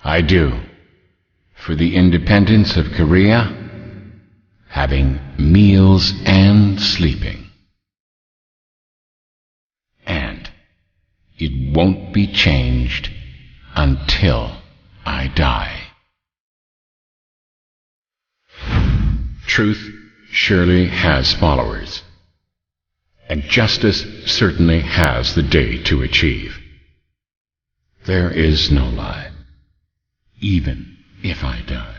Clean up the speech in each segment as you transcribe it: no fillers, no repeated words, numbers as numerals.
I do. For the independence of Korea, having meals and sleeping. And it won't be changed until I die. Truth surely has followers, and justice certainly has the day to achieve. There is no lie, even if I die.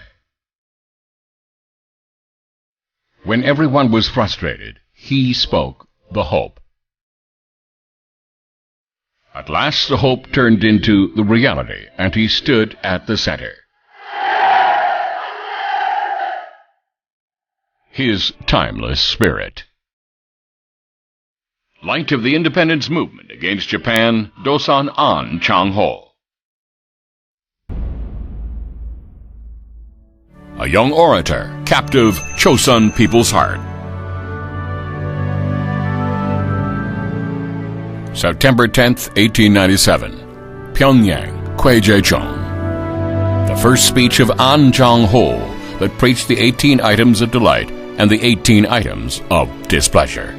When everyone was frustrated, he spoke the hope. At last the hope turned into the reality, and he stood at the center. His timeless spirit. Light of the independence movement against Japan, Dosan An Chang-ho. A young orator, captive Chosun people's heart. September 10th, 1897. Pyongyang, Kweje-chong. The first speech of An Chang-ho that preached the 18 items of delight and the 18 items of displeasure.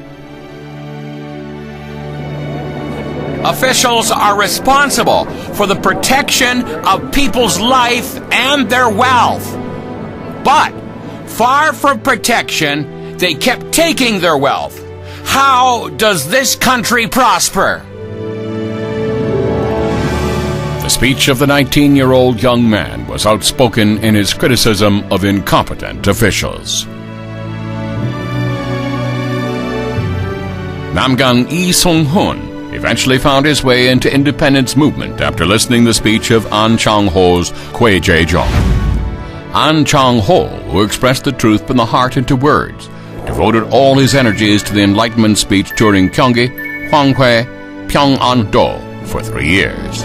Officials are responsible for the protection of people's life and their wealth. But, far from protection, they kept taking their wealth. How does this country prosper? The speech of the 19-year-old young man was outspoken in his criticism of incompetent officials. Namgang Lee Sung-hoon eventually found his way into independence movement after listening to the speech of An Chang-ho's Kweje-chong. An Chang-ho, who expressed the truth from the heart into words, devoted all his energies to the Enlightenment speech during Gyeonggi, Hwanghae, Pyongan-do for 3 years.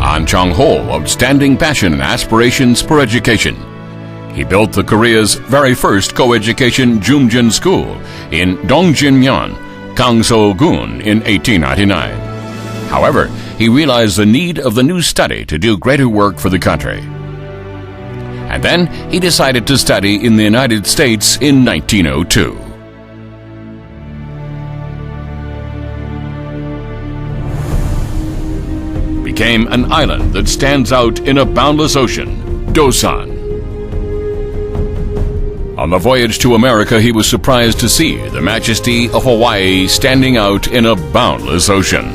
An Chang-ho, outstanding passion and aspirations for education. He built the Korea's very first co-education Jumjin school in Dongjinmyeon, Gangso-gun in 1899. However, he realized the need of the new study to do greater work for the country. And then he decided to study in the United States in 1902. Became an island that stands out in a boundless ocean, Dosan. On the voyage to America, he was surprised to see the majesty of Hawaii standing out in a boundless ocean.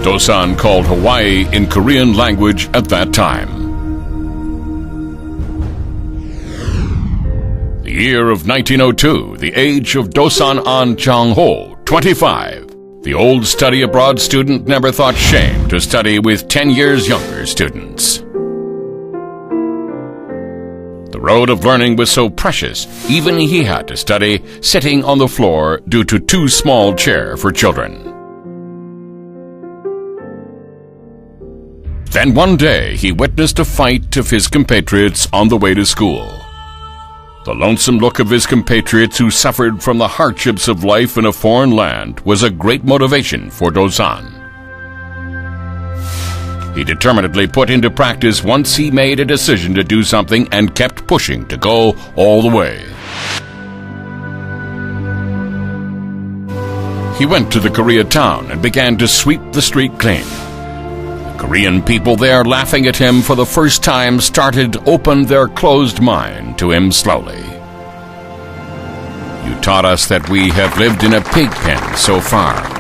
Dosan called Hawaii in Korean language at that time. The year of 1902, the age of Dosan An Chang-ho, 25. The old study abroad student never thought shame to study with 10 years younger students. The road of learning was so precious, even he had to study sitting on the floor due to too small chair for children. Then one day he witnessed a fight of his compatriots on the way to school. The lonesome look of his compatriots who suffered from the hardships of life in a foreign land was a great motivation for Dosan. He determinedly put into practice once he made a decision to do something and kept pushing to go all the way. He went to the Korea town and began to sweep the street clean. Korean people there, laughing at him for the first time, started to open their closed mind to him slowly. You taught us that we have lived in a pig pen so far.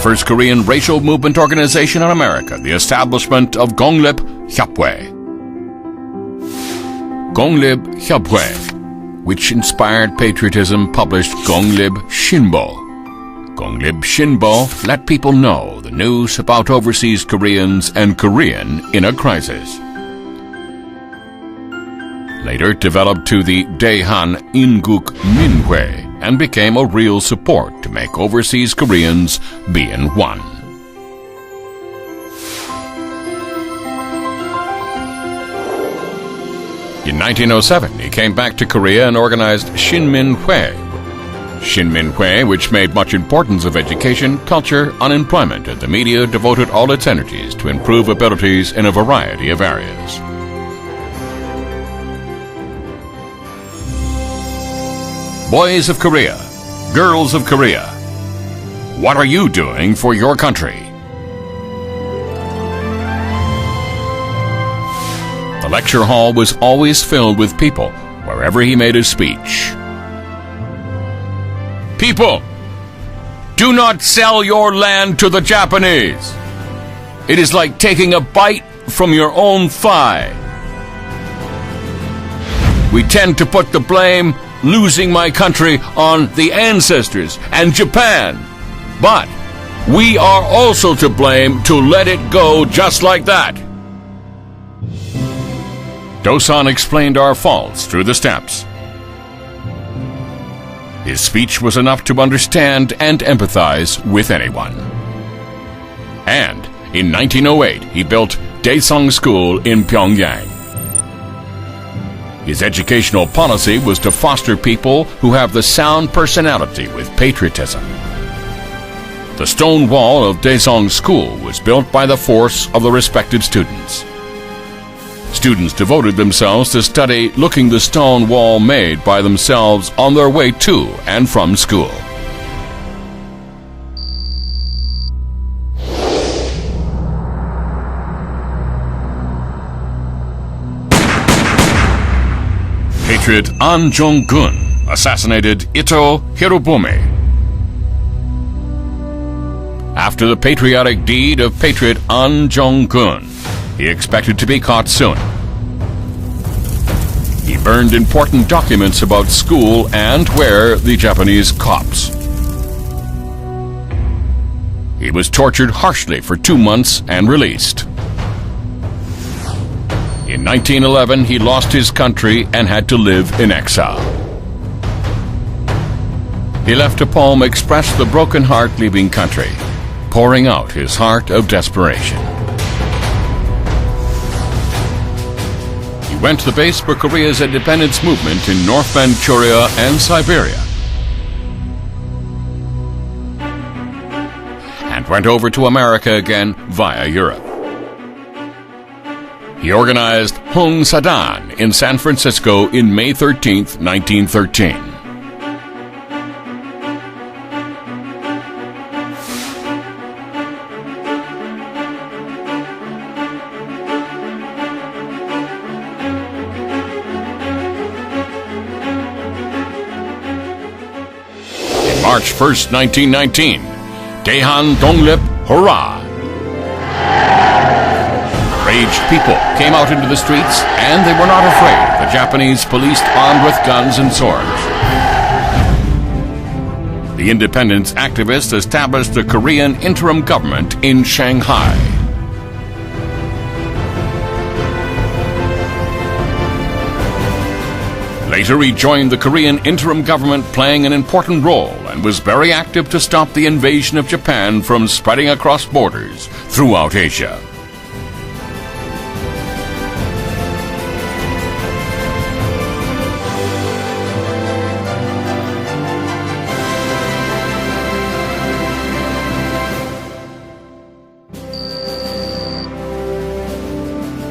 First Korean racial movement organization in America, the establishment of Gonglip Hyapwe. Gonglip Hyapwe, which inspired patriotism, published Gonglib Shinbo. Gonglib Shinbo let people know the news about overseas Koreans and Korean in a crisis. Later developed to the Daehan Inguk Minhue and became a real support to make overseas Koreans be in one. In 1907, he came back to Korea and organized Shinminhue. Shinminhue, which made much importance of education, culture, unemployment, and the media, devoted all its energies to improve abilities in a variety of areas. Boys of Korea, girls of Korea, what are you doing for your country? The lecture hall was always filled with people wherever he made his speech. People, do not sell your land to the Japanese. It is like taking a bite from your own thigh. We tend to put the blame losing my country on the ancestors and Japan. But we are also to blame to let it go just like that. Dosan explained our faults through the steps. His speech was enough to understand and empathize with anyone. And in 1908, he built Daesung School in Pyongyang. His educational policy was to foster people who have the sound personality with patriotism. The stone wall of Daesung School was built by the force of the respected students. Students devoted themselves to study looking the stone wall made by themselves on their way to and from school. Patriot An Jong-gun assassinated Ito Hirobumi. After the patriotic deed of Patriot An Jong-gun, he expected to be caught soon. He burned important documents about school and where the Japanese cops. He was tortured harshly for 2 months and released. In 1911, he lost his country and had to live in exile. He left a poem expressed the broken heart leaving country, pouring out his heart of desperation. He went to the base for Korea's independence movement in North Manchuria and Siberia, and went over to America again via Europe. He organized Hong Sadan in San Francisco in May 13, 1913. March 1st, 1919, Daehan Donglip Hurrah! Enraged people came out into the streets, and they were not afraid. The Japanese police armed with guns and swords. The independence activists established the Korean interim government in Shanghai. Later, he joined the Korean interim government, playing an important role, and was very active to stop the invasion of Japan from spreading across borders throughout Asia.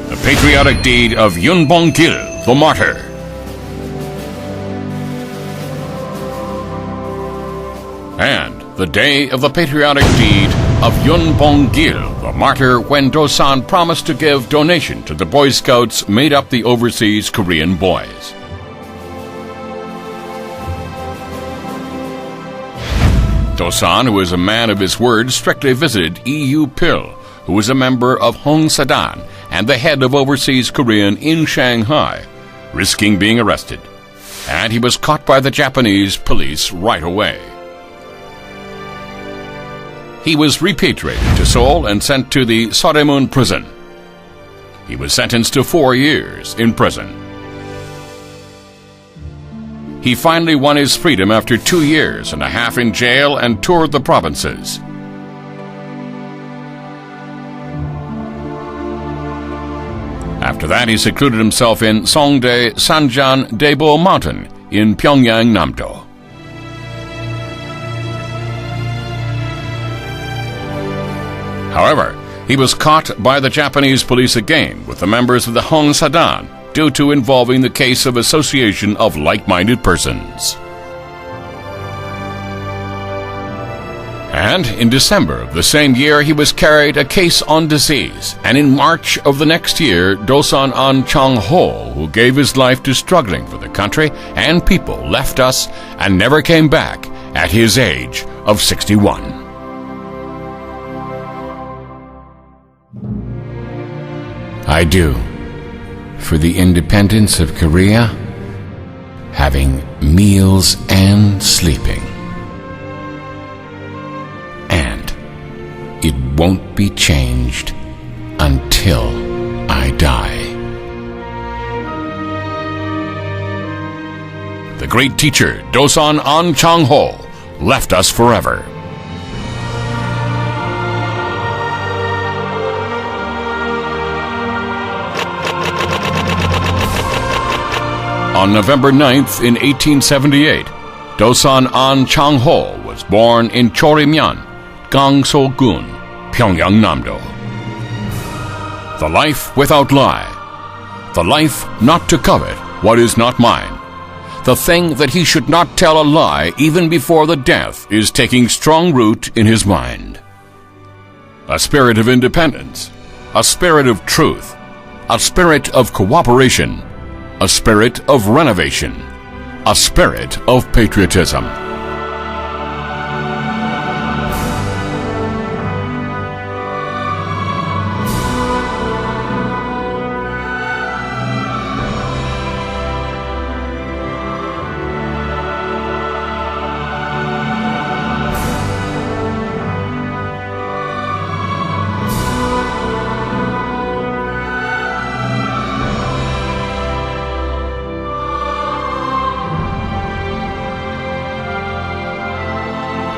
The patriotic deed of Yun Bong-gil, the martyr. And the day of the patriotic deed of Yun Bong-gil, the martyr, when Dosan promised to give donation to the Boy Scouts made up the overseas Korean boys. Dosan, who was a man of his word, strictly visited E.U. Pil, who was a member of Hong Sadan and the head of overseas Korean in Shanghai, risking being arrested. and he was caught by the Japanese police right away. He was repatriated to Seoul and sent to the Soremun prison. He was sentenced to 4 years in prison. He finally won his freedom after 2 years and a half in jail and toured the provinces. After that, he secluded himself in Songdae Sanjan Daebo Mountain in Pyongyang, Namdo. However, he was caught by the Japanese police again with the members of the Hong Sadan due to involving the case of association of like-minded persons. And in December of the same year, he was carried a case on disease, and in March of the next year, Dosan An Chang-ho, who gave his life to struggling for the country and people, left us and never came back at his age of 61. I do, for the independence of Korea, having meals and sleeping. And it won't be changed until I die. The great teacher Dosan An Chang-ho left us forever. On November 9th in 1878, Dosan An Chang-ho was born in Chorimyan, Gangso-gun, Pyongyang, Namdo. The life without lie. The life not to covet what is not mine. The thing that he should not tell a lie even before the death is taking strong root in his mind. A spirit of independence, a spirit of truth, a spirit of cooperation, a spirit of renovation, a spirit of patriotism.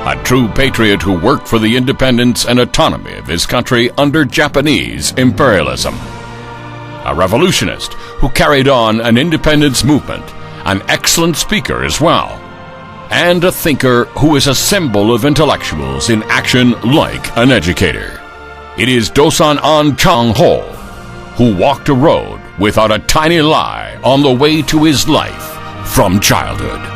A true patriot who worked for the independence and autonomy of his country under Japanese imperialism. A revolutionist who carried on an independence movement, an excellent speaker as well, and a thinker who is a symbol of intellectuals in action like an educator. It is Dosan An Chang-ho who walked a road without a tiny lie on the way to his life from childhood.